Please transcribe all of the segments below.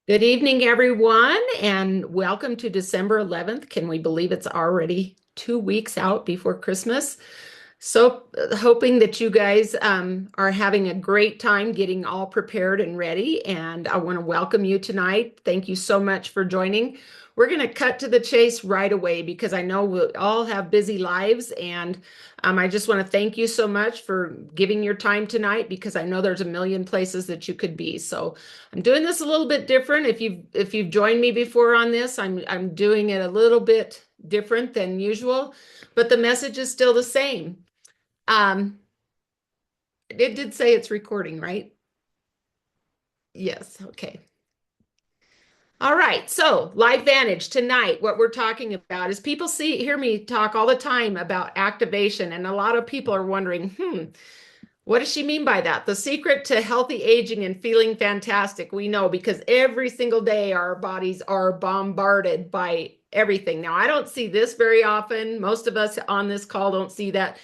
Good evening, everyone, and welcome to December 11th. Can we believe it's already 2 weeks out before Christmas? So, hoping that you guys are having a great time getting all prepared and ready. And I want to welcome you tonight. Thank you so much for joining. We're going to cut to the chase right away because I know we all have busy lives. And I just want to thank you so much for giving your time tonight because I know there's a million places that you could be. So, I'm doing this a little bit different. If you've joined me before on this, I'm doing it a little bit different than usual, but the message is still the same. Um, it did say it's recording, right? Yes, okay. All right, so Live Vantage tonight, what we're talking about is people hear me talk all the time about activation, and a lot of people are wondering, what does she mean by that? The secret to healthy aging and feeling fantastic, we know because every single day our bodies are bombarded by everything. Now, I don't see this very often. Most of us on this call don't see that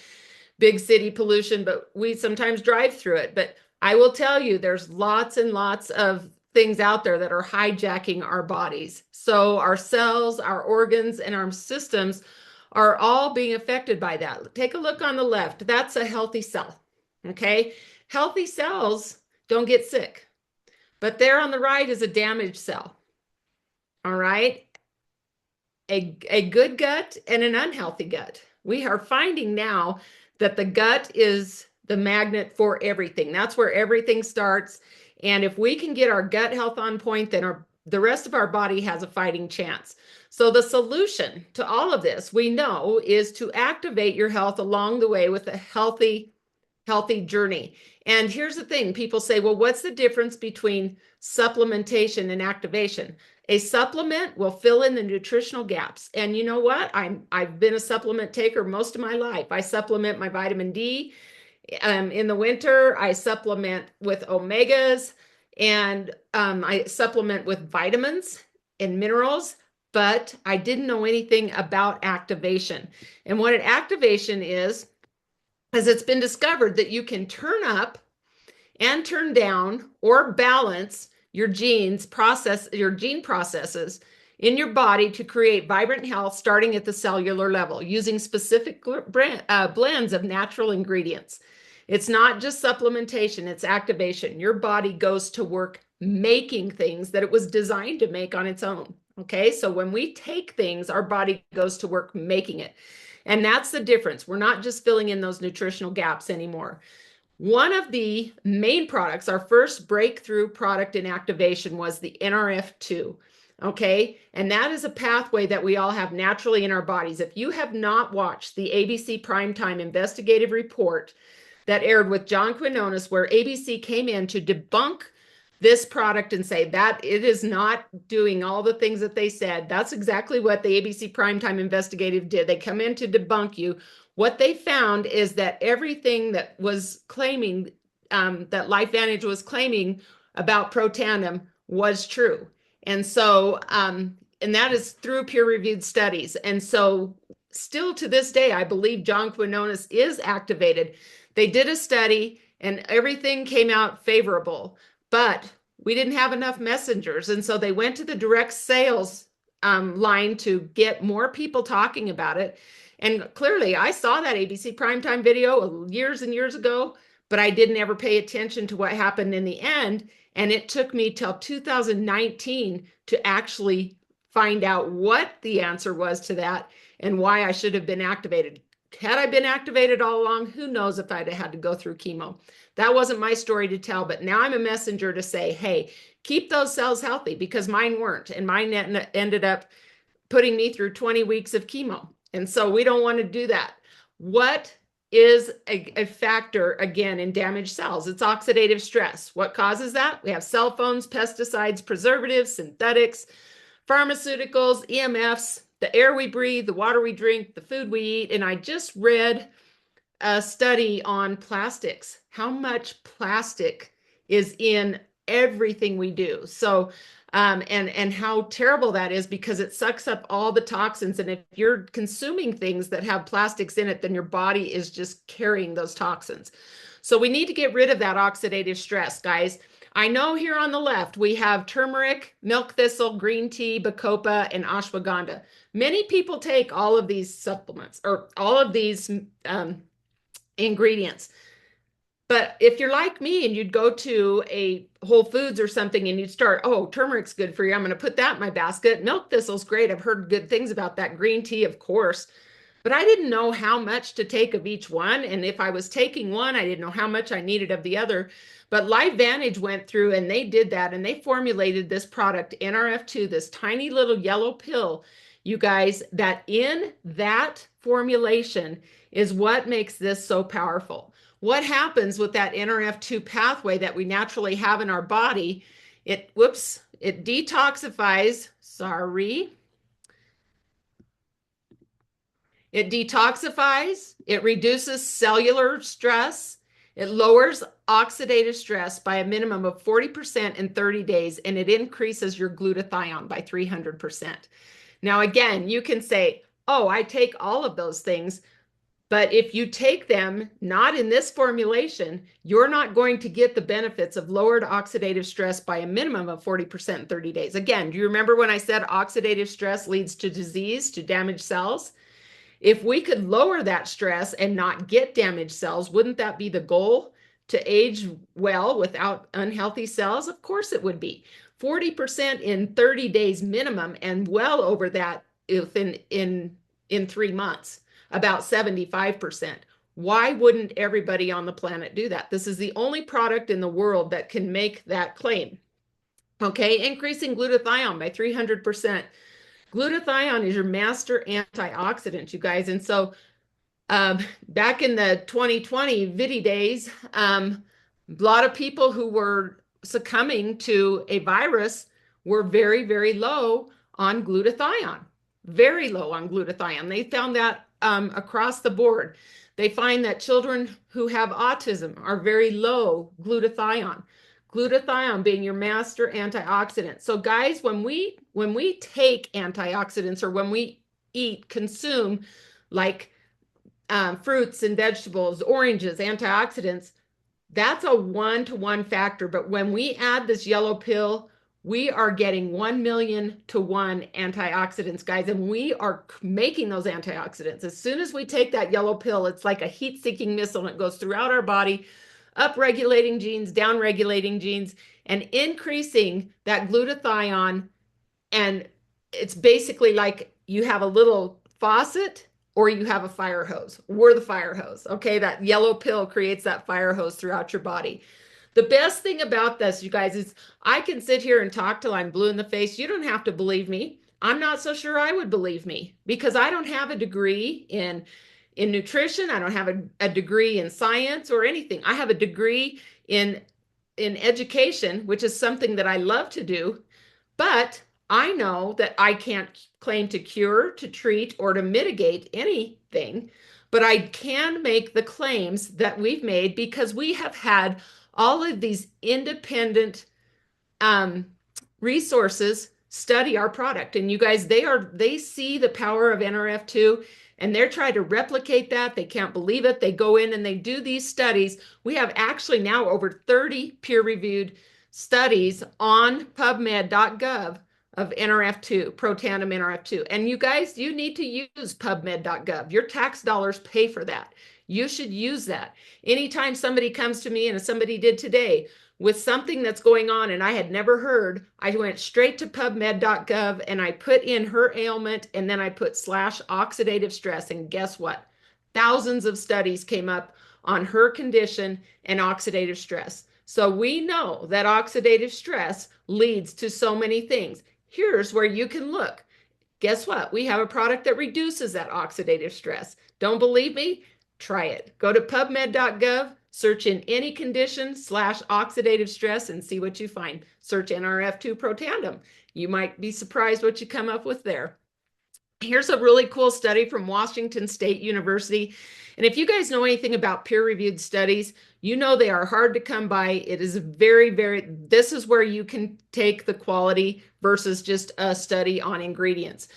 big city pollution, but we sometimes drive through it. But I will tell you, there's lots and lots of things out there that are hijacking our bodies. So our cells, our organs, and our systems are all being affected by that. Take a look on the left. That's a healthy cell. Okay. Healthy cells don't get sick, but there on the right is a damaged cell. All right. A good gut and an unhealthy gut. We are finding now that the gut is the magnet for everything. That's where everything starts. And if we can get our gut health on point, then the rest of our body has a fighting chance. So the solution to all of this, we know, is to activate your health along the way with a healthy journey. And here's the thing, people say, well, what's the difference between supplementation and activation? A supplement will fill in the nutritional gaps. And you know what? I've been a supplement taker most of my life. I supplement my vitamin D. In the winter, I supplement with omegas and I supplement with vitamins and minerals, but I didn't know anything about activation. And what an activation is it's been discovered that you can turn up and turn down or balance your gene processes in your body to create vibrant health starting at the cellular level using specific blends of natural ingredients. It's not just supplementation, it's activation. Your body goes to work making things that it was designed to make on its own. Okay, so when we take things, our body goes to work making it. And that's the difference. We're not just filling in those nutritional gaps anymore. One of the main products, our first breakthrough product in activation, was the NRF2. Okay. And that is a pathway that we all have naturally in our bodies. If you have not watched the ABC Primetime investigative report that aired with John Quinones, where ABC came in to debunk this product and say that it is not doing all the things that they said. That's exactly what the ABC Primetime Investigative did. They come in to debunk you. What they found is that everything that was claiming, that LifeVantage was claiming about Protandim was true. And so, and that is through peer-reviewed studies. And so still to this day, I believe John Quinones is activated. They did a study and everything came out favorable, but we didn't have enough messengers. And so they went to the direct sales line to get more people talking about it. And clearly, I saw that ABC Primetime video years and years ago, but I didn't ever pay attention to what happened in the end. And it took me till 2019 to actually find out what the answer was to that and why I should have been activated. Had I been activated all along, who knows if I'd have had to go through chemo. That wasn't my story to tell, but now I'm a messenger to say, hey, keep those cells healthy because mine weren't. And mine ended up putting me through 20 weeks of chemo. And so we don't want to do that. What is a factor, again, in damaged cells? It's oxidative stress. What causes that? We have cell phones, pesticides, preservatives, synthetics, pharmaceuticals, EMFs, the air we breathe, the water we drink, the food we eat. And I just read a study on plastics, how much plastic is in everything we do. So, and how terrible that is because it sucks up all the toxins. And if you're consuming things that have plastics in it, then your body is just carrying those toxins. So we need to get rid of that oxidative stress, guys. I know here on the left we have turmeric, milk thistle, green tea, bacopa, and ashwagandha. Many people take all of these supplements or all of these ingredients. But if you're like me and you'd go to a Whole Foods or something and you'd start, oh, turmeric's good for you, I'm going to put that in my basket. Milk thistle's great. I've heard good things about that. Green tea, of course. But I didn't know how much to take of each one. And if I was taking one, I didn't know how much I needed of the other. But LifeVantage went through and they did that and they formulated this product, NRF2, this tiny little yellow pill, you guys, that in that formulation is what makes this so powerful. What happens with that NRF2 pathway that we naturally have in our body? It detoxifies, it detoxifies, it reduces cellular stress, it lowers oxidative stress by a minimum of 40% in 30 days, and it increases your glutathione by 300%. Now, again, you can say, oh, I take all of those things. But if you take them not in this formulation, you're not going to get the benefits of lowered oxidative stress by a minimum of 40% in 30 days. Again, do you remember when I said oxidative stress leads to disease, to damaged cells? If we could lower that stress and not get damaged cells, wouldn't that be the goal? To age well without unhealthy cells? Of course it would be. 40% in 30 days minimum, and well over that in 3 months, about 75%. Why wouldn't everybody on the planet do that? This is the only product in the world that can make that claim. Okay, increasing glutathione by 300%. Glutathione is your master antioxidant, you guys. And so back in the 2020 VIDI days, a lot of people who were succumbing to a virus were very, very low on glutathione. Very low on glutathione. They found that across the board. They find that children who have autism are very low glutathione. Glutathione being your master antioxidant. So guys, when we take antioxidants or when we consume like fruits and vegetables, oranges, antioxidants, that's a 1-to-1 factor. But when we add this yellow pill, we are getting 1,000,000 to 1 antioxidants, guys, and we are making those antioxidants. As soon as we take that yellow pill, it's like a heat-seeking missile, and it goes throughout our body, up-regulating genes, down-regulating genes, and increasing that glutathione. And it's basically like you have a little faucet or you have a fire hose. We're the fire hose, okay? That yellow pill creates that fire hose throughout your body. The best thing about this, you guys, is I can sit here and talk till I'm blue in the face. You don't have to believe me. I'm not so sure I would believe me because I don't have a degree in nutrition. I don't have a degree in science or anything. I have a degree in education, which is something that I love to do. But I know that I can't claim to cure, to treat, or to mitigate anything, but I can make the claims that we've made because we have had all of these independent resources study our product. And you guys, they see the power of NRF2 and they're trying to replicate that. They can't believe it. They go in and they do these studies. We have actually now over 30 peer-reviewed studies on PubMed.gov of NRF2, Protandim NRF2. And you guys, you need to use PubMed.gov. Your tax dollars pay for that. You should use that. Anytime somebody comes to me, and somebody did today, with something that's going on and I had never heard, I went straight to PubMed.gov and I put in her ailment and then I put /oxidative stress. And guess what? Thousands of studies came up on her condition and oxidative stress. So we know that oxidative stress leads to so many things. Here's where you can look. Guess what? We have a product that reduces that oxidative stress. Don't believe me? Try it. Go to PubMed.gov, search in any condition /oxidative stress and see what you find. Search NRF2 Protandim. You might be surprised what you come up with there. Here's a really cool study from Washington State University. And if you guys know anything about peer-reviewed studies, you know they are hard to come by. It is this is where you can take the quality versus just a study on ingredients.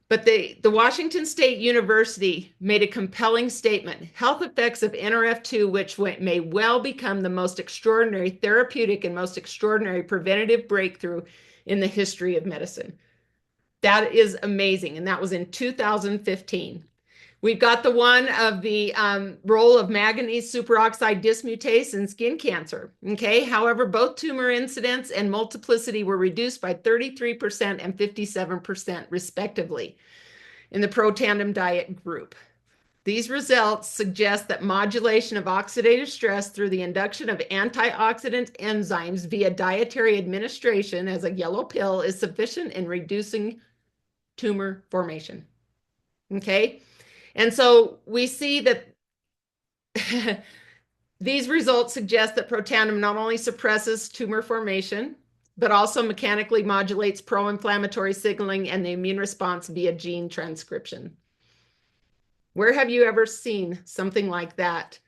But the Washington State University made a compelling statement. Health effects of NRF2, which may well become the most extraordinary therapeutic and most extraordinary preventative breakthrough in the history of medicine. That is amazing. And that was in 2015. We've got the one of the role of manganese superoxide dismutase in skin cancer. Okay. However, both tumor incidence and multiplicity were reduced by 33% and 57%, respectively, in the Protandim diet group. These results suggest that modulation of oxidative stress through the induction of antioxidant enzymes via dietary administration as a yellow pill is sufficient in reducing tumor formation. Okay. And so we see that these results suggest that Protandim not only suppresses tumor formation, but also mechanically modulates pro-inflammatory signaling and the immune response via gene transcription. Where have you ever seen something like that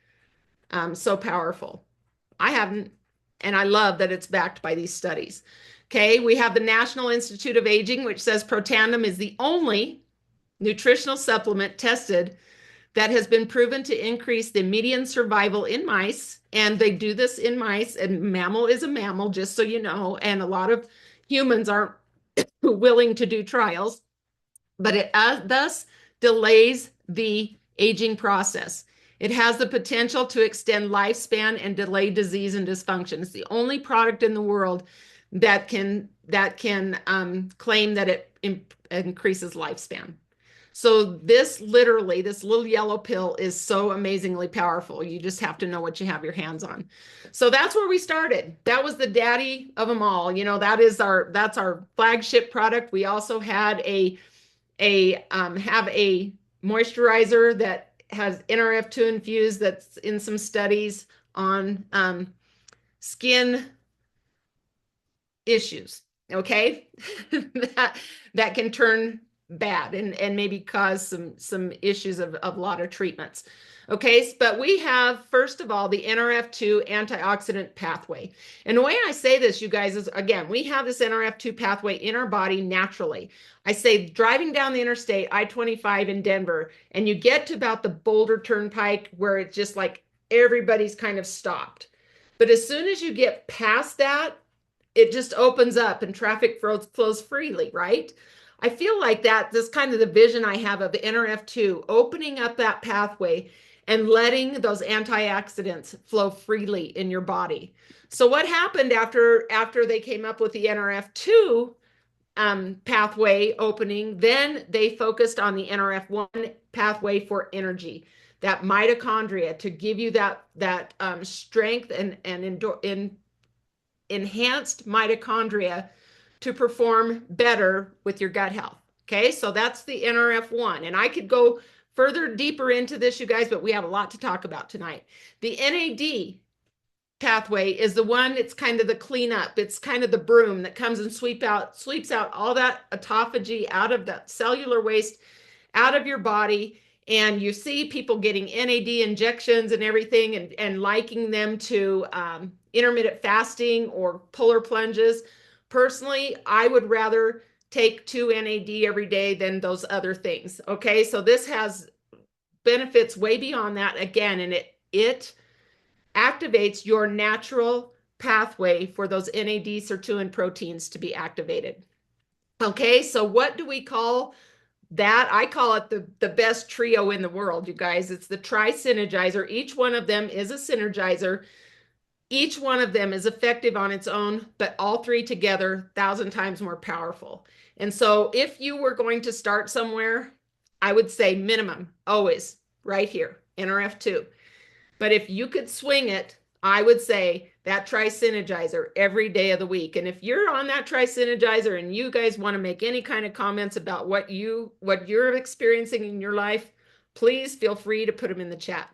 so powerful? I haven't, and I love that it's backed by these studies. Okay, we have the National Institute of Aging, which says Protandim is the only nutritional supplement tested that has been proven to increase the median survival in mice. And they do this in mice, and mammal is a mammal, just so you know. And a lot of humans aren't willing to do trials, but it thus delays the aging process. It has the potential to extend lifespan and delay disease and dysfunction. It's the only product in the world that can claim that it increases lifespan. So this literally, this little yellow pill is so amazingly powerful. You just have to know what you have your hands on. So that's where we started. That was the daddy of them all. You know, that's our flagship product. We also had have a moisturizer that has NRF2 infused that's in some studies on skin issues. Okay, that can turn bad and maybe cause some issues of a lot of treatments. Okay, but we have, first of all, the NRF2 antioxidant pathway. And the way I say this, you guys, is again, we have this NRF2 pathway in our body naturally. I say driving down the interstate, I-25 in Denver, and you get to about the Boulder Turnpike where it's just like everybody's kind of stopped. But as soon as you get past that, it just opens up and traffic flows freely, right? I feel like this kind of the vision I have of the NRF2, opening up that pathway and letting those antioxidants flow freely in your body. So what happened after they came up with the NRF2 pathway opening, then they focused on the NRF1 pathway for energy, that mitochondria, to give you that strength and enhanced mitochondria to perform better with your gut health. Okay, so that's the NRF1. And I could go further deeper into this, you guys, but we have a lot to talk about tonight. The NAD pathway is the one, it's kind of the cleanup. It's kind of the broom that comes and sweeps out all that autophagy, out of that cellular waste, out of your body. And you see people getting NAD injections and everything and liking them to intermittent fasting or polar plunges. Personally, I would rather take 2 NAD every day than those other things. Okay, so this has benefits way beyond that again, and it activates your natural pathway for those NAD sirtuin proteins to be activated. Okay, so what do we call that? I call it the best trio in the world, you guys. It's the tri-synergizer. Each one of them is a synergizer. Each one of them is effective on its own, but all three together, 1,000 times more powerful. And so if you were going to start somewhere, I would say minimum, always right here, NRF2. But if you could swing it, I would say that tri-synergizer every day of the week. And if you're on that tri-synergizer and you guys want to make any kind of comments about what you're experiencing in your life, please feel free to put them in the chat.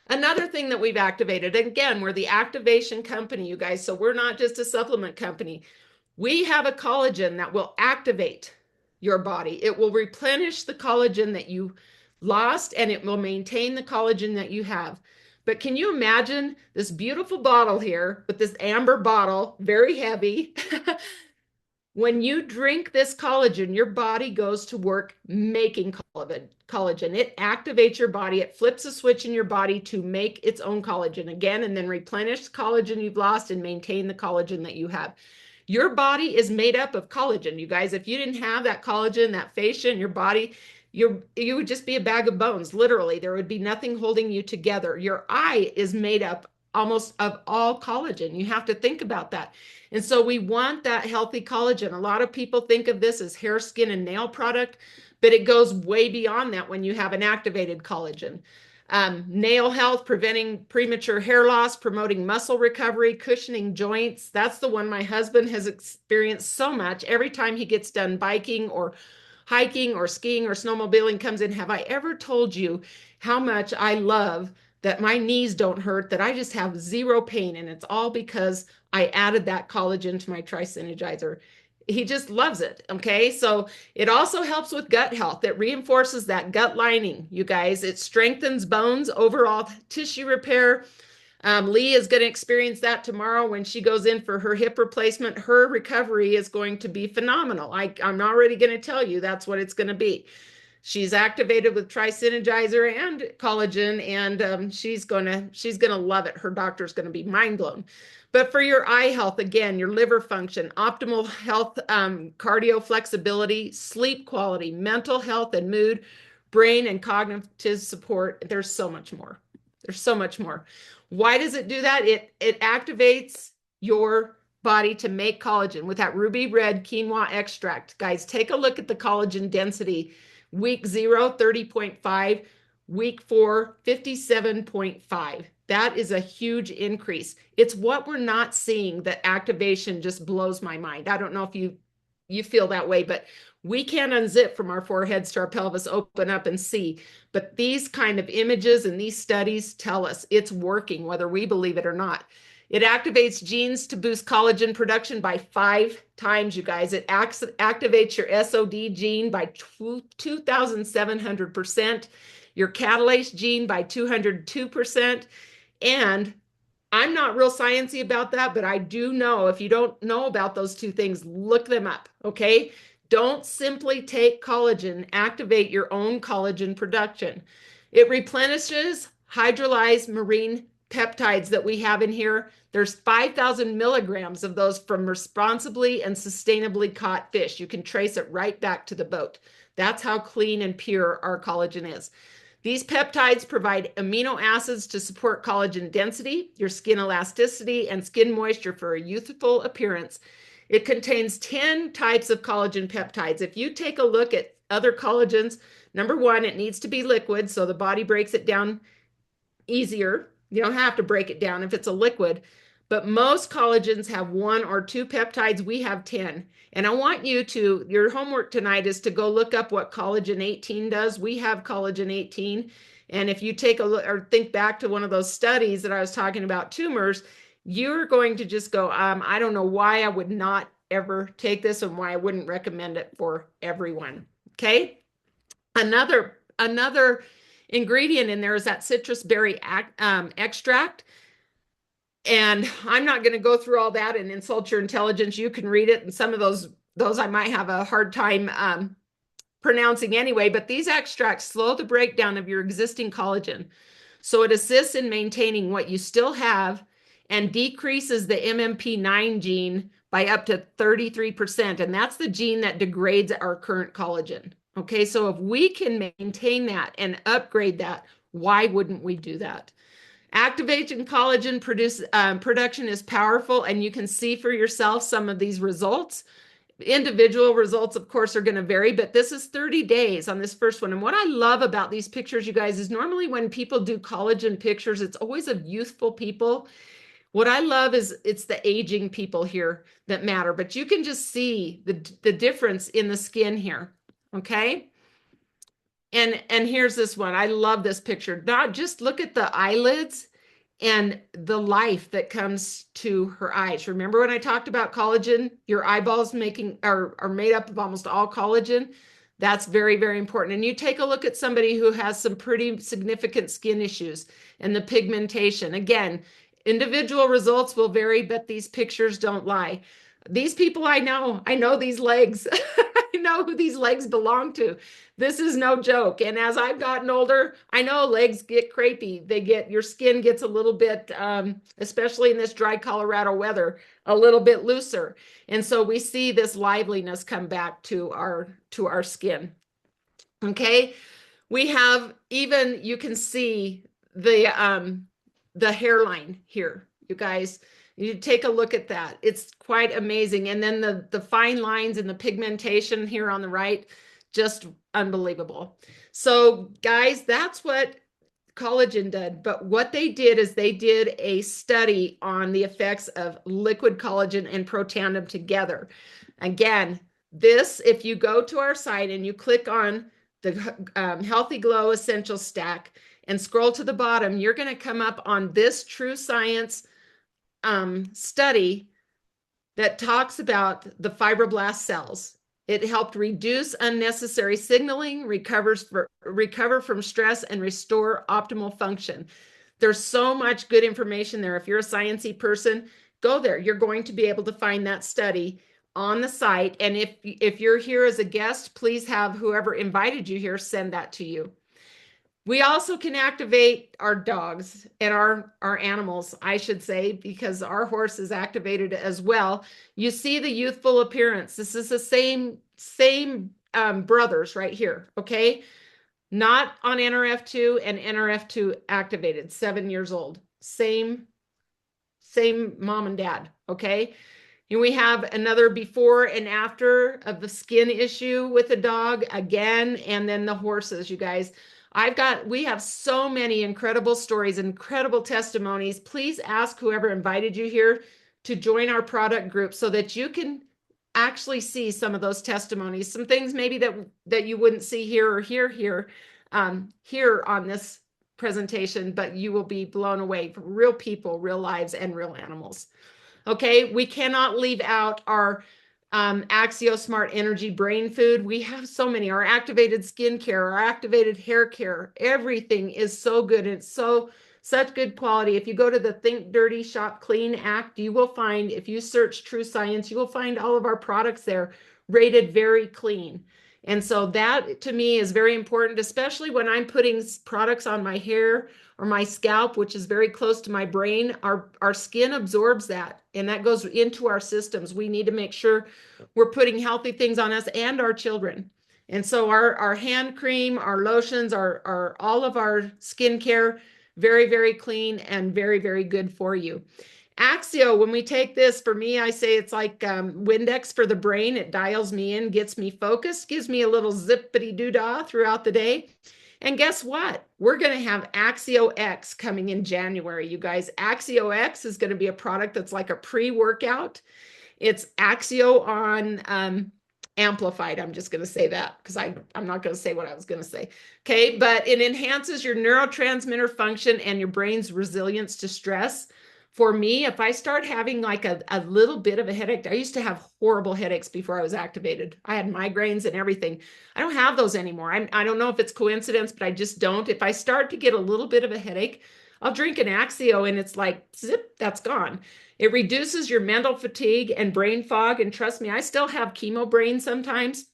Another thing that we've activated, again, we're the activation company, you guys. So we're not just a supplement company. We have a collagen that will activate your body. It will replenish the collagen that you lost, and it will maintain the collagen that you have. But can you imagine this beautiful bottle here with this amber bottle, very heavy, When you drink this collagen, your body goes to work making collagen. It activates your body. It flips a switch in your body to make its own collagen again and then replenish the collagen you've lost and maintain the collagen that you have. Your body is made up of collagen, you guys. If you didn't have that collagen, that fascia in your body, you would just be a bag of bones, literally. There would be nothing holding you together. Your eye is made up almost of all collagen. You have to think about that. And so we want that healthy collagen. A lot of people think of this as hair, skin, and nail product, but it goes way beyond that when you have an activated collagen. Nail health, preventing premature hair loss, promoting muscle recovery, cushioning joints. That's the one my husband has experienced so much. Every time he gets done biking or hiking or skiing or snowmobiling comes in, have I ever told you how much I love that my knees don't hurt, that I just have zero pain, and it's all because I added that collagen to my tri-synergizer. He just loves it. Okay. So it also helps with gut health. It reinforces that gut lining, you guys. It strengthens bones, overall tissue repair. Lee is going to experience that tomorrow when she goes in for her hip replacement. Her recovery is going to be phenomenal. I'm already going to tell you that's what it's going to be. She's activated with tri-synergizer and collagen, and she's gonna love it. Her doctor's gonna be mind blown. But for your eye health, again, your liver function, optimal health, cardio flexibility, sleep quality, mental health and mood, brain and cognitive support. There's so much more. There's so much more. Why does it do that? It activates your body to make collagen with that ruby red quinoa extract. Guys, take a look at the collagen density. Week 0, 30.5. Week 4, 57.5. That is a huge increase. It's what we're not seeing. That activation just blows my mind. I don't know if you feel that way, but we can't unzip from our foreheads to our pelvis, open up and see. But these kind of images and these studies tell us it's working, whether we believe it or not. It activates genes to boost collagen production by 5 times, you guys. It activates your SOD gene by 2,700%, your catalase gene by 202%. And I'm not real sciencey about that, but I do know, if you don't know about those two things, look them up, okay? Don't simply take collagen, activate your own collagen production. It replenishes hydrolyzed marine peptides that we have in here. There's 5,000 milligrams of those from responsibly and sustainably caught fish. You can trace it right back to the boat. That's how clean and pure our collagen is. These peptides provide amino acids to support collagen density, your skin elasticity, and skin moisture for a youthful appearance. It contains 10 types of collagen peptides. If you take a look at other collagens, number one, it needs to be liquid, so the body breaks it down easier. You don't have to break it down if it's a liquid, but most collagens have 1 or 2 peptides. We have 10. And I want you to, your homework tonight is to go look up what collagen 18 does. We have collagen 18. And if you take a look or think back to one of those studies that I was talking about, tumors, you're going to just go, I don't know why I would not ever take this and why I wouldn't recommend it for everyone. Okay. Another ingredient in there is that citrus berry extract. And I'm not going to go through all that and insult your intelligence. You can read it, and some of those I might have a hard time pronouncing anyway, but these extracts slow the breakdown of your existing collagen. So it assists in maintaining what you still have and decreases the MMP9 gene by up to 33%. And that's the gene that degrades our current collagen. Okay, so if we can maintain that and upgrade that, why wouldn't we do that? Activating collagen production is powerful, and you can see for yourself some of these results. Individual results, of course, are going to vary, but this is 30 days on this first one. And what I love about these pictures, you guys, is normally when people do collagen pictures, it's always of youthful people. What I love is it's the aging people here that matter, but you can just see the difference in the skin here. Okay. And here's this one. I love this picture. Not just look at the eyelids and the life that comes to her eyes. Remember when I talked about collagen? Your eyeballs are made up of almost all collagen. That's very, very important. And you take a look at somebody who has some pretty significant skin issues and the pigmentation. Again, individual results will vary, but these pictures don't lie. These people I know these legs. I know who these legs belong to. This is no joke. And as I've gotten older, I know legs get crepey. Your skin gets a little bit, especially in this dry Colorado weather, a little bit looser. And so we see this liveliness come back to our skin. Okay. We have even, you can see the hairline here, you guys. You take a look at that. It's quite amazing. And then the fine lines and the pigmentation here on the right, just unbelievable. So guys, that's what collagen did. But what they did is they did a study on the effects of liquid collagen and Protandim together. Again, this, if you go to our site and you click on the Healthy Glow Essential Stack and scroll to the bottom, you're going to come up on this True Science study that talks about the fibroblast cells. It helped reduce unnecessary signaling, recover from stress, and restore optimal function. There's so much good information there. If you're a sciencey person, go there. You're going to be able to find that study on the site. And if you're here as a guest, please have whoever invited you here send that to you. We also can activate our dogs and our animals, I should say, because our horse is activated as well. You see the youthful appearance. This is the same brothers right here, okay? Not on NRF2 and NRF2 activated, 7 years old. Same mom and dad, okay? And we have another before and after of the skin issue with the dog again, and then the horses, you guys. We have so many incredible stories, incredible testimonies. Please ask whoever invited you here to join our product group so that you can actually see some of those testimonies, some things maybe that you wouldn't see here or here on this presentation, but you will be blown away from real people, real lives, and real animals. Okay, we cannot leave out our Axio Smart Energy brain food. We have so many, our activated skincare, our activated hair care, everything is so good. It's such good quality. If you go to the Think Dirty Shop Clean Act, you will find, if you search True Science, you will find all of our products there rated very clean. And so that to me is very important, especially when I'm putting products on my hair or my scalp, which is very close to my brain. Our skin absorbs that, and that goes into our systems. We need to make sure we're putting healthy things on us and our children. And so our hand cream, our lotions, our all of our skincare, very, very clean and very, very good for you. Axio, when we take this, for me, I say it's like Windex for the brain. It dials me in, gets me focused, gives me a little zippity-doo-dah throughout the day. And guess what? We're going to have Axio X coming in January, you guys. Axio X is going to be a product that's like a pre-workout. It's Axio on amplified. I'm just going to say that because I'm not going to say what I was going to say. Okay, but it enhances your neurotransmitter function and your brain's resilience to stress. For me, if I start having like a little bit of a headache, I used to have horrible headaches before I was activated. I had migraines and everything. I don't have those anymore. I don't know if it's coincidence, but I just don't. If I start to get a little bit of a headache, I'll drink an Axio and it's like, zip, that's gone. It reduces your mental fatigue and brain fog. And trust me, I still have chemo brain sometimes.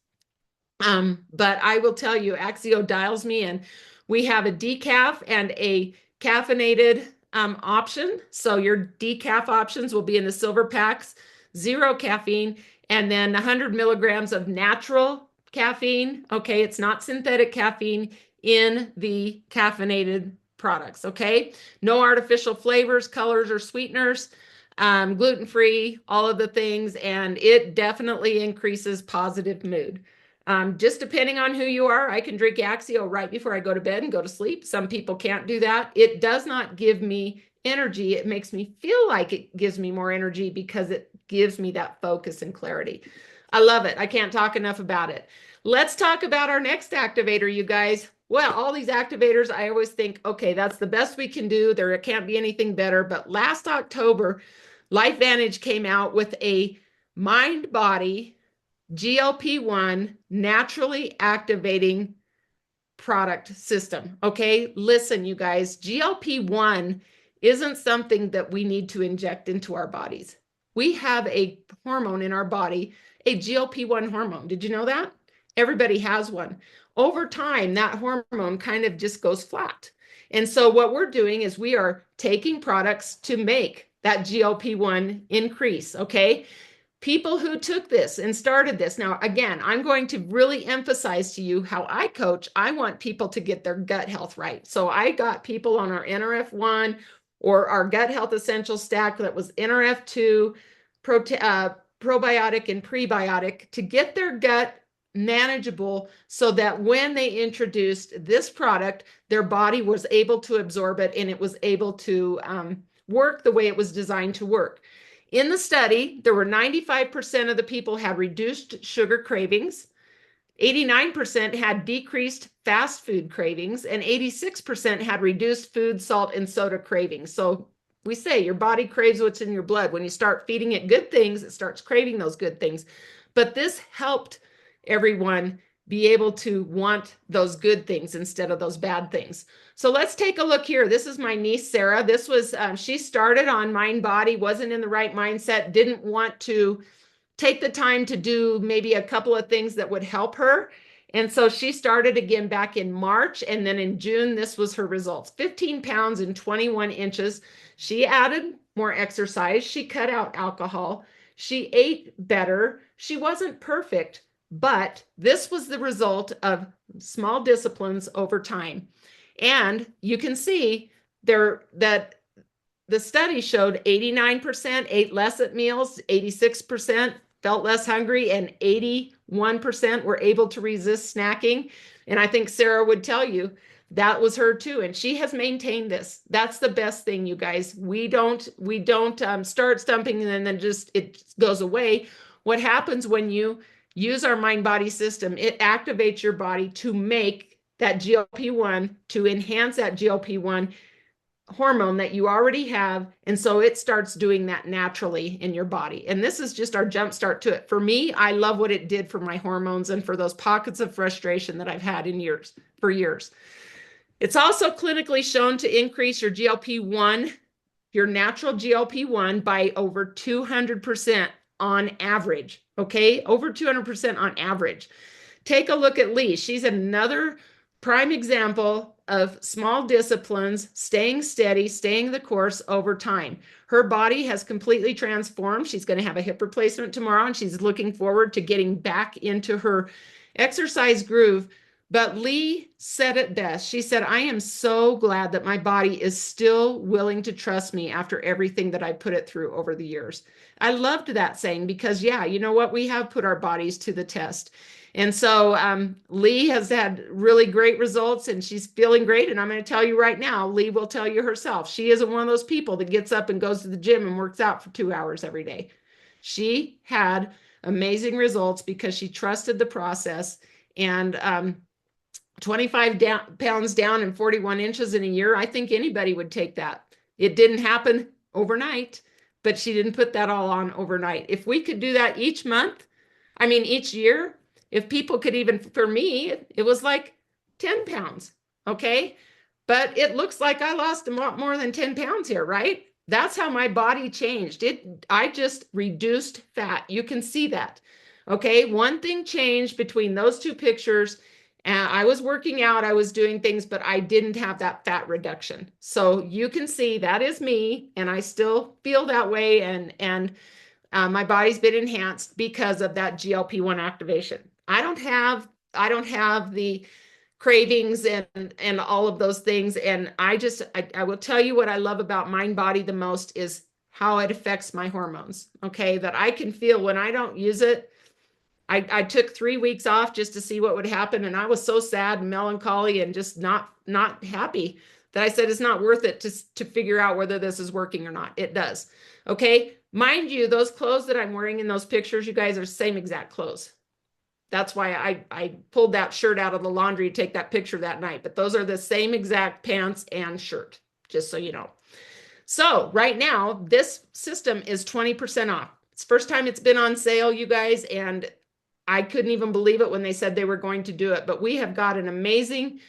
But I will tell you, Axio dials me in. We have a decaf and a caffeinated option. So your decaf options will be in the silver packs, 0 caffeine, and then 100 milligrams of natural caffeine. Okay, it's not synthetic caffeine in the caffeinated products. Okay, no artificial flavors, colors, or sweeteners, gluten-free, all of the things, and it definitely increases positive mood. Just depending on who you are, I can drink Axio right before I go to bed and go to sleep. Some people can't do that. It does not give me energy. It makes me feel like it gives me more energy because it gives me that focus and clarity. I love it. I can't talk enough about it. Let's talk about our next activator, you guys. Well, all these activators, I always think, okay, that's the best we can do. There can't be anything better. But last October, LifeVantage came out with a mind-body GLP-1 naturally activating product system. Okay, listen, you guys, GLP-1 isn't something that we need to inject into our bodies. We have a hormone in our body, a GLP-1 hormone. Did you know that? Everybody has one. Over time, that hormone kind of just goes flat. And so what we're doing is we are taking products to make that GLP-1 increase, okay? People who took this and started this. Now, again, I'm going to really emphasize to you how I coach. I want people to get their gut health right. So I got people on our NRF1 or our gut health essential stack that was NRF2, probiotic and prebiotic to get their gut manageable so that when they introduced this product, their body was able to absorb it and it was able to work the way it was designed to work. In the study, there were 95% of the people had reduced sugar cravings, 89% had decreased fast food cravings, and 86% had reduced food, salt, and soda cravings. So we say your body craves what's in your blood. When you start feeding it good things, it starts craving those good things. But this helped everyone be able to want those good things instead of those bad things. So let's take a look here. This is my niece, Sarah. This was, she started on Mind Body, wasn't in the right mindset, didn't want to take the time to do maybe a couple of things that would help her. And so she started again back in March. And then in June, this was her results, 15 pounds and 21 inches. She added more exercise. She cut out alcohol. She ate better. She wasn't perfect, but this was the result of small disciplines over time. And you can see there that the study showed 89% ate less at meals, 86% felt less hungry, and 81% were able to resist snacking. And I think Sarah would tell you that was her too. And she has maintained this. That's the best thing, you guys. We don't start stumping and then just it goes away. What happens when you use our mind body system, it activates your body to make that GLP-1, to enhance that GLP-1 hormone that you already have. And so it starts doing that naturally in your body. And this is just our jump start to it. For me, I love what it did for my hormones and for those pockets of frustration that I've had for years. It's also clinically shown to increase your GLP-1, your natural GLP-1 by over 200% on average. Okay, over 200% on average. Take a look at Lee. She's another prime example of small disciplines, staying steady, staying the course over time. Her body has completely transformed. She's going to have a hip replacement tomorrow, and she's looking forward to getting back into her exercise groove. But Lee said it best. She said, I am so glad that my body is still willing to trust me after everything that I put it through over the years. I loved that saying because, yeah, you know what? We have put our bodies to the test. And so Lee has had really great results and she's feeling great. And I'm going to tell you right now, Lee will tell you herself, she isn't one of those people that gets up and goes to the gym and works out for 2 hours every day. She had amazing results because she trusted the process. And 25 pounds down and 41 inches in a year, I think anybody would take that. It didn't happen overnight, but she didn't put that all on overnight. If we could do that each month, I mean, each year, if people could even, for me, it was like 10 pounds, okay? But it looks like I lost a lot more than 10 pounds here, right? That's how my body changed. I just reduced fat. You can see that, okay? One thing changed between those two pictures. I was working out, I was doing things, but I didn't have that fat reduction. So you can see that is me, and I still feel that way, and my body's been enhanced because of that GLP-1 activation. I don't have the cravings and all of those things. And I will tell you what I love about Mind Body the most is how it affects my hormones. Okay, that I can feel when I don't use it. I took 3 weeks off just to see what would happen, and I was so sad and melancholy and just not happy that I said it's not worth it to figure out whether this is working or not. It does. Okay, mind you, those clothes that I'm wearing in those pictures, you guys, are the same exact clothes. That's why I pulled that shirt out of the laundry to take that picture that night. But those are the same exact pants and shirt, just so you know. So right now, this system is 20% off. It's the first time it's been on sale, you guys, and I couldn't even believe it when they said they were going to do it. But we have got an amazing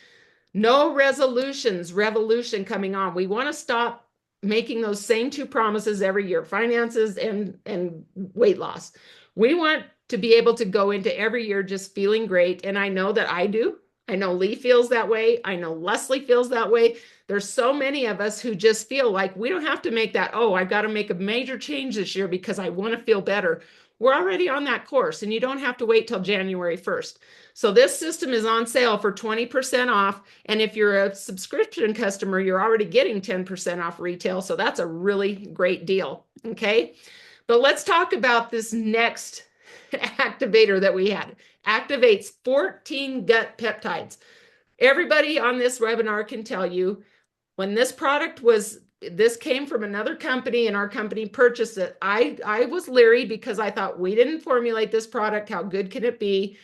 no resolutions revolution coming on. We want to stop making those same two promises every year, finances and weight loss. We want to be able to go into every year just feeling great. And I know that I do. I know Lee feels that way. I know Leslie feels that way. There's so many of us who just feel like we don't have to make that, oh, I've got to make a major change this year because I want to feel better. We're already on that course, and you don't have to wait till January 1st. So this system is on sale for 20% off. And if you're a subscription customer, you're already getting 10% off retail. So that's a really great deal. Okay. But let's talk about this next activator that we had. Activates 14 gut peptides. Everybody on this webinar can tell you when this came from another company and our company purchased it. I was leery because I thought, we didn't formulate this product. How good can it be?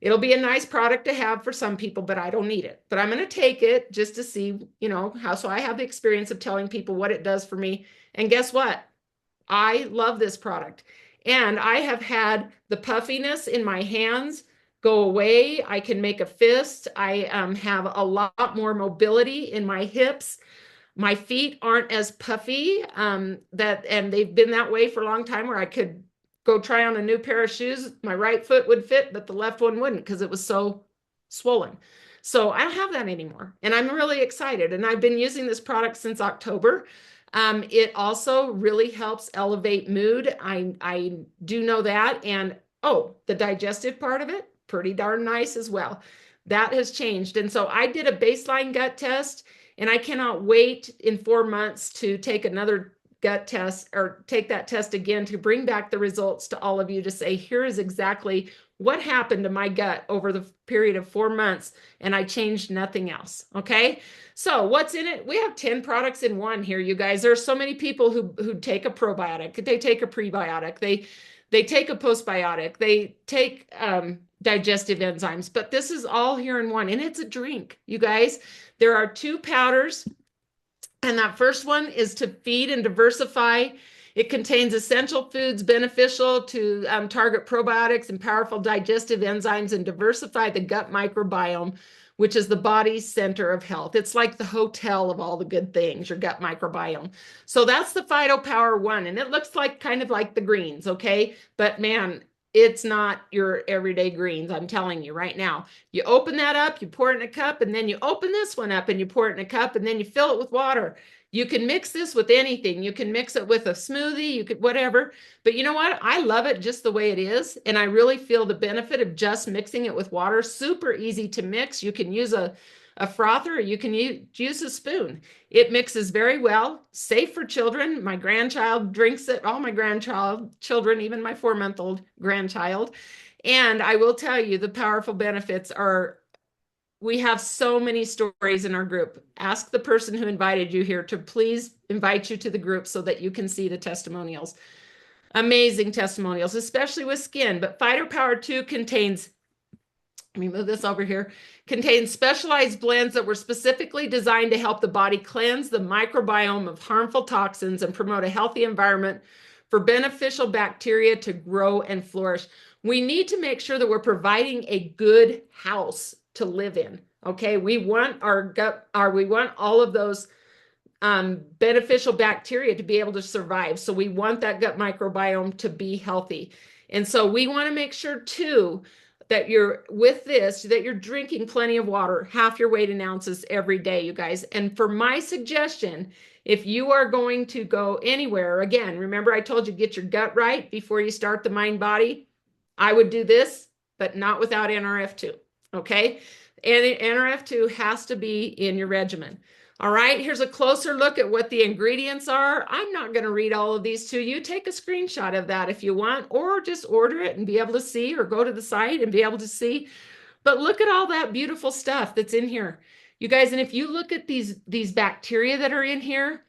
It'll be a nice product to have for some people, but I don't need it. But I'm going to take it just to see, how, so I have the experience of telling people what it does for me. And guess what? I love this product. And I have had the puffiness in my hands go away. I can make a fist. I have a lot more mobility in my hips. My feet aren't as puffy, and they've been that way for a long time, where I could go try on a new pair of shoes. My right foot would fit, but the left one wouldn't because it was so swollen. So I don't have that anymore. And I'm really excited. And I've been using this product since October. It also really helps elevate mood. I do know that. And the digestive part of it, pretty darn nice as well. That has changed. And so I did a baseline gut test, and I cannot wait in 4 months to take another gut test, or take that test again, to bring back the results to all of you, to say, here is exactly what happened to my gut over the period of 4 months, and I changed nothing else. Okay. So what's in it? We have 10 products in one here, you guys. There are so many people who take a probiotic, they take a prebiotic, they take a postbiotic, they take digestive enzymes, but this is all here in one, and it's a drink, you guys. There are 2 powders, and that first one is to feed and diversify. It contains essential foods beneficial to target probiotics and powerful digestive enzymes and diversify the gut microbiome, which is the body's center of health. It's like the hotel of all the good things, your gut microbiome. So that's the PhytoPower 1, and it looks like kind of like the greens, okay? But man, it's not your everyday greens, I'm telling you right now. You open that up, you pour it in a cup, and then you open this one up and you pour it in a cup, and then you fill it with water. You can mix this with anything. You can mix it with a smoothie, you could whatever. But you know what? I love it just the way it is. And I really feel the benefit of just mixing it with water. Super easy to mix. You can use a frother, or you can use a spoon. It mixes very well, safe for children. My grandchild drinks it, all my children, even my 4-month-old grandchild. And I will tell you, the powerful benefits are, we have so many stories in our group. Ask the person who invited you here to please invite you to the group so that you can see the testimonials. Amazing testimonials, especially with skin. But PhytoPower 2 contains, let me move this over here, contains specialized blends that were specifically designed to help the body cleanse the microbiome of harmful toxins and promote a healthy environment for beneficial bacteria to grow and flourish. We need to make sure that we're providing a good house to live in. Okay, we want we want all of those beneficial bacteria to be able to survive. So we want that gut microbiome to be healthy. And so we want to make sure too that you're drinking plenty of water, half your weight in ounces every day, you guys. And for my suggestion, if you are going to go anywhere, again, remember I told you, get your gut right before you start the mind body. I would do this, but not without NRF2. Okay. And NRF2 has to be in your regimen. All right, here's a closer look at what the ingredients are. I'm not going to read all of these to you. Take a screenshot of that if you want, or just order it and be able to see, or go to the site and be able to see. But look at all that beautiful stuff that's in here, you guys. And if you look at these bacteria that are in here,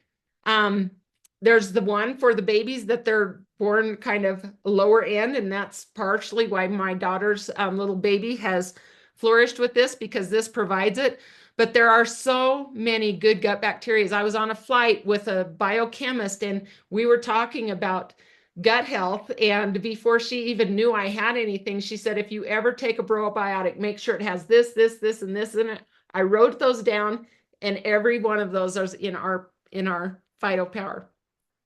there's the one for the babies that they're born kind of lower end, and that's partially why my daughter's little baby has flourished with this, because this provides it. But there are so many good gut bacteria. I was on a flight with a biochemist, and we were talking about gut health. And before she even knew I had anything, she said, if you ever take a probiotic, make sure it has this, this, this, and this in it. I wrote those down, and every one of those is in our phytopower.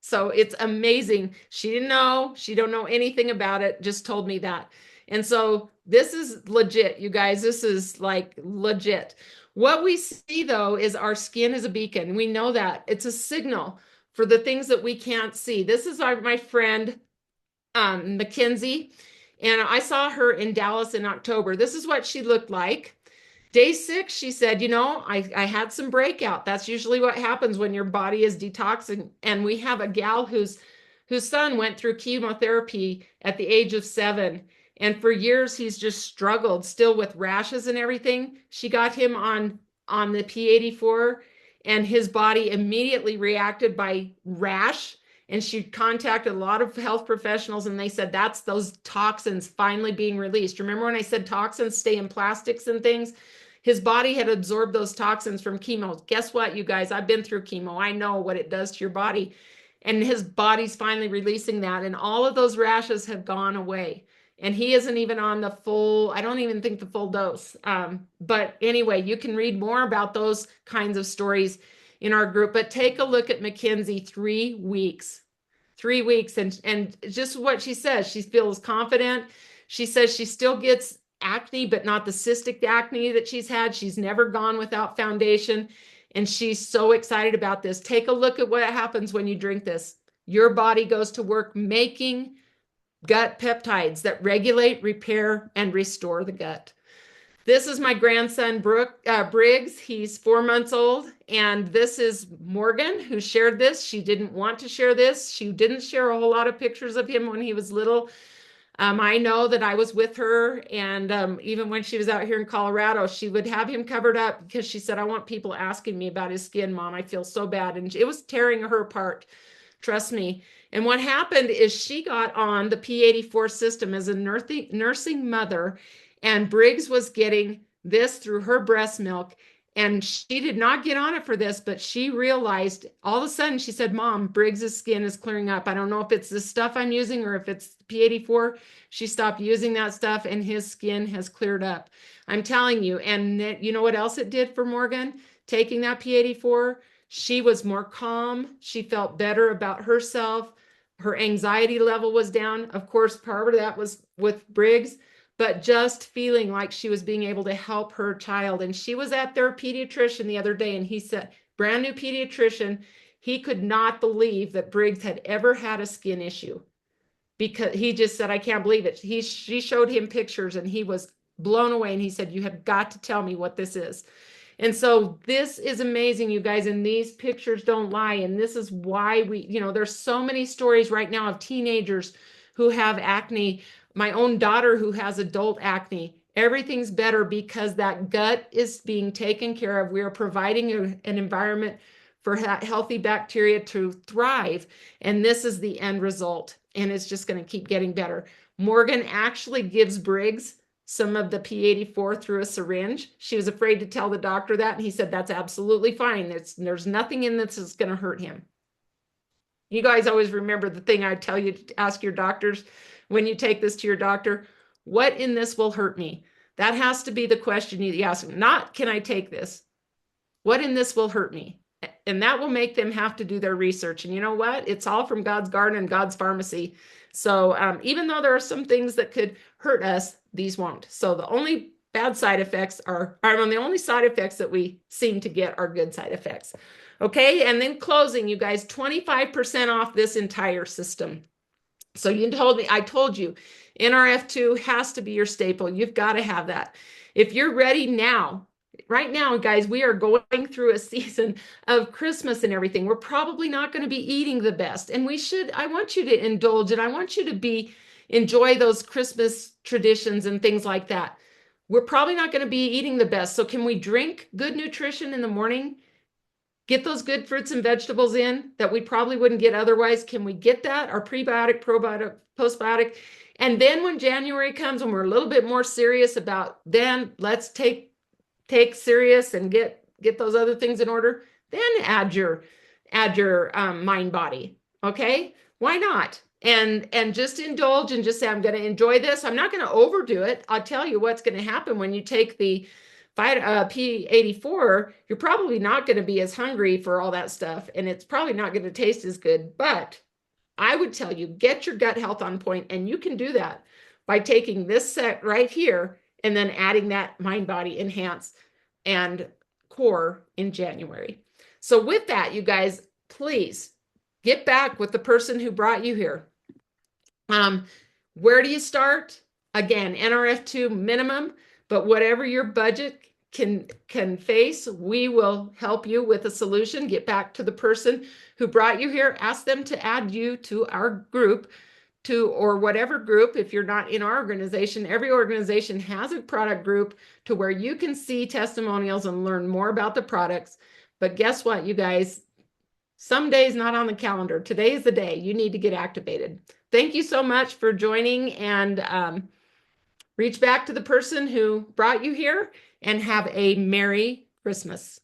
So it's amazing. She didn't know. She don't know anything about it. Just told me that. And so this is legit, you guys. This is like legit. What we see though is our skin is a beacon. We know that. It's a signal for the things that we can't see. This is my friend Mackenzie, and I saw her in Dallas in October. This is what she looked like. Day 6, she said, I had some breakout. That's usually what happens when your body is detoxing. And we have a gal whose son went through chemotherapy at the age of 7. And for years, he's just struggled still with rashes and everything. She got him on the P84, and his body immediately reacted by rash. And she contacted a lot of health professionals, and they said that's those toxins finally being released. Remember when I said toxins stay in plastics and things? His body had absorbed those toxins from chemo. Guess what, you guys? I've been through chemo. I know what it does to your body. And his body's finally releasing that. And all of those rashes have gone away. And he isn't even on the full, I don't even think the full dose. But anyway, you can read more about those kinds of stories in our group. But take a look at Mackenzie, 3 weeks. 3 weeks. And just what she says, she feels confident. She says she still gets acne, but not the cystic acne that she's had. She's never gone without foundation. And she's so excited about this. Take a look at what happens when you drink this. Your body goes to work making gut peptides that regulate, repair, and restore the gut. This is my grandson, Briggs. He's 4 months old. And this is Morgan, who shared this. She didn't want to share this. She didn't share a whole lot of pictures of him when he was little. I know that I was with her, and even when she was out here in Colorado, she would have him covered up because she said, I want people asking me about his skin, Mom. I feel so bad. And it was tearing her apart. Trust me. And what happened is she got on the P84 system as a nursing mother, and Briggs was getting this through her breast milk. And she did not get on it for this, but she realized all of a sudden, she said, Mom, Briggs's skin is clearing up. I don't know if it's the stuff I'm using or if it's P84. She stopped using that stuff and his skin has cleared up. I'm telling you. And you know what else it did for Morgan? Taking that P84, she was more calm. She felt better about herself. Her anxiety level was down. Of course, part of that was with Briggs, but just feeling like she was being able to help her child. And she was at their pediatrician the other day, and he said, brand new pediatrician, he could not believe that Briggs had ever had a skin issue, because he just said, I can't believe it. She showed him pictures and he was blown away. And he said, you have got to tell me what this is. And so this is amazing, you guys, and these pictures don't lie. And this is why there's so many stories right now of teenagers who have acne. My own daughter who has adult acne, everything's better because that gut is being taken care of. We are providing an environment for healthy bacteria to thrive. And this is the end result. And it's just going to keep getting better. Morgan actually gives Briggs some of the P84 through a syringe. She was afraid to tell the doctor that. And he said, that's absolutely fine. There's nothing in this that's going to hurt him. You guys always remember the thing I tell you to ask your doctors when you take this to your doctor, what in this will hurt me? That has to be the question you ask them, not can I take this? What in this will hurt me? And that will make them have to do their research. And you know what? It's all from God's garden and God's pharmacy. So even though there are some things that could hurt us, these won't. So the only bad side effects the only side effects that we seem to get are good side effects. Okay. And then closing, you guys, 25% off this entire system. So I told you, NRF2 has to be your staple. You've got to have that. If you're ready now, right now, guys, we are going through a season of Christmas and everything. We're probably not going to be eating the best. And I want you to indulge, and I want you to enjoy those Christmas traditions and things like that. We're probably not going to be eating the best. So can we drink good nutrition in the morning? Get those good fruits and vegetables in that we probably wouldn't get otherwise. Can we get that? Our prebiotic, probiotic, postbiotic. And then when January comes, when we're a little bit more serious about, then let's take serious and get those other things in order. Then add your mind body. Okay, why not? And just indulge and just say, I'm going to enjoy this. I'm not going to overdo it. I'll tell you what's going to happen when you take the P84, you're probably not going to be as hungry for all that stuff, and it's probably not going to taste as good. But I would tell you, get your gut health on point, and you can do that by taking this set right here and then adding that Mind Body Enhance and Core in January. So with that, you guys, please get back with the person who brought you here. Where do you start? Again, NRF2 minimum, but whatever your budget can face, we will help you with a solution. Get back to the person who brought you here. Ask them to add you to our group, or whatever group. If you're not in our organization, every organization has a product group to where you can see testimonials and learn more about the products. But guess what, you guys? Some days not on the calendar. Today is the day you need to get activated. Thank you so much for joining, and reach back to the person who brought you here, and have a Merry Christmas.